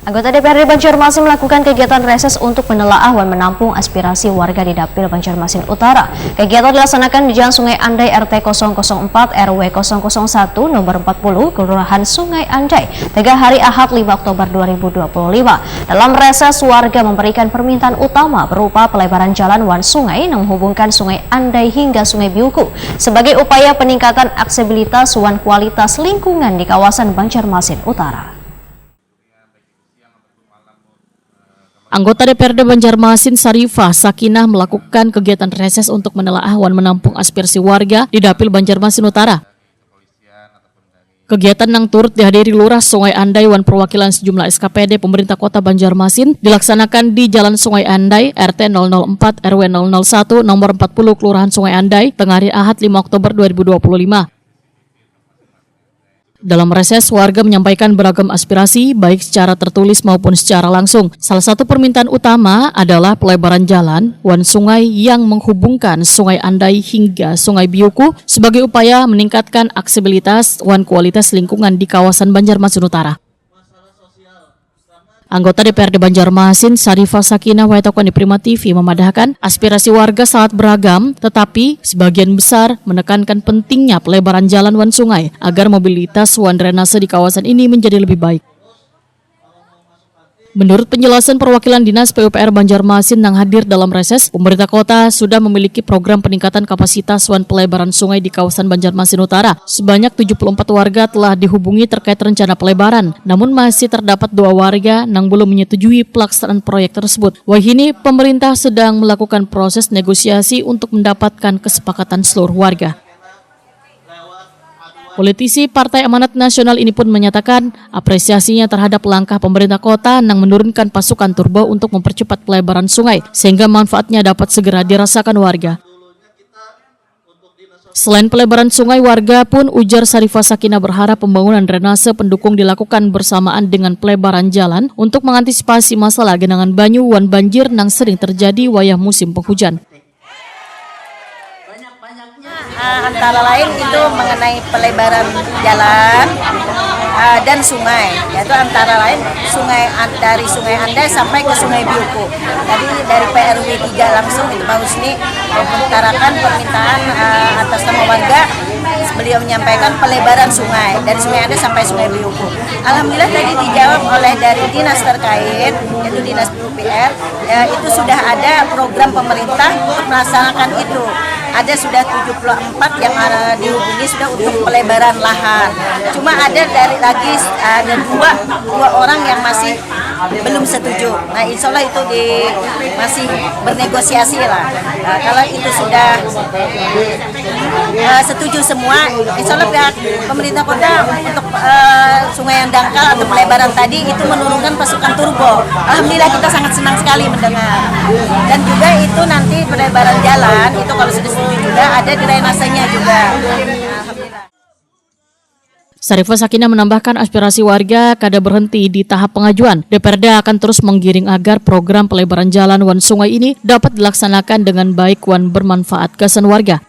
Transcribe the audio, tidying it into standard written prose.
Anggota DPRD Banjarmasin melakukan kegiatan reses untuk menelaah dan menampung aspirasi warga di Dapil Banjarmasin Utara. Kegiatan dilaksanakan di Jalan Sungai Andai RT 004 RW 001 nomor 40 Kelurahan Sungai Andai, Tengah hari Ahad 5 Oktober 2025. Dalam reses, warga memberikan permintaan utama berupa pelebaran jalan wan sungai yang menghubungkan Sungai Andai hingga Sungai Biuku sebagai upaya peningkatan aksesibilitas wan kualitas lingkungan di kawasan Banjarmasin Utara. Anggota DPRD Banjarmasin Sarifah Sakinah melakukan kegiatan reses untuk menelaah dan menampung aspirasi warga di Dapil Banjarmasin Utara. Kegiatan yang turut dihadiri Lurah Sungai Andai dan perwakilan sejumlah SKPD pemerintah Kota Banjarmasin dilaksanakan di Jalan Sungai Andai RT 004 RW 001 nomor 40 Kelurahan Sungai Andai, Tengah hari Ahad 5 Oktober 2025. Dalam reses, warga menyampaikan beragam aspirasi, baik secara tertulis maupun secara langsung. Salah satu permintaan utama adalah pelebaran jalan wan sungai yang menghubungkan Sungai Andai hingga Sungai Biuku sebagai upaya meningkatkan aksesibilitas wan kualitas lingkungan di kawasan Banjarmasin Utara. Anggota DPRD Banjarmasin Sarifah Sakinah Waitokon di Prima TV memadahkan aspirasi warga sangat beragam, tetapi sebagian besar menekankan pentingnya pelebaran jalan wan sungai agar mobilitas wan drainase di kawasan ini menjadi lebih baik. Menurut penjelasan perwakilan Dinas PUPR Banjarmasin yang hadir dalam reses, pemerintah kota sudah memiliki program peningkatan kapasitas wan pelebaran sungai di kawasan Banjarmasin Utara. Sebanyak 74 warga telah dihubungi terkait rencana pelebaran, namun masih terdapat 2 warga yang belum menyetujui pelaksanaan proyek tersebut. Wahini, pemerintah sedang melakukan proses negosiasi untuk mendapatkan kesepakatan seluruh warga. Politisi Partai Amanat Nasional ini pun menyatakan apresiasinya terhadap langkah pemerintah kota yang menurunkan pasukan turbo untuk mempercepat pelebaran sungai sehingga manfaatnya dapat segera dirasakan warga. Selain pelebaran sungai, warga pun ujar Sarifah Sakinah berharap pembangunan drainase pendukung dilakukan bersamaan dengan pelebaran jalan untuk mengantisipasi masalah genangan banyu wan banjir yang sering terjadi wayah musim penghujan. Antara lain itu mengenai pelebaran jalan dan sungai, yaitu antara lain dari Sungai Andai sampai ke Sungai Biuku. Tadi dari PRW 3 langsung itu Pak Husni mengutarakan permintaan atas nama warga. Beliau menyampaikan pelebaran sungai dari Sungai Andai sampai Sungai Biuku. Alhamdulillah tadi dijawab oleh dari dinas terkait, yaitu Dinas PUPR, itu sudah ada program pemerintah untuk melaksanakan itu. Ada sudah 74 yang dihubungi sudah untuk pelebaran lahan. Cuma ada ada dua orang yang masih belum setuju. Nah, insya Allah itu masih bernegosiasi lah. Kalau itu sudah setuju semua, insya Allah pihak pemerintah kota untuk sungai yang dangkal atau pelebaran tadi itu menurunkan pasukan turbo. Alhamdulillah kita sangat senang sekali mendengar. Dan juga itu nanti pelebaran jalan itu kalau sudah setuju juga ada drainasenya juga. Alhamdulillah. Sarifah Sakinah menambahkan aspirasi warga kada berhenti di tahap pengajuan. DPRD akan terus menggiring agar program pelebaran jalan wan sungai ini dapat dilaksanakan dengan baik wan bermanfaat kesan warga.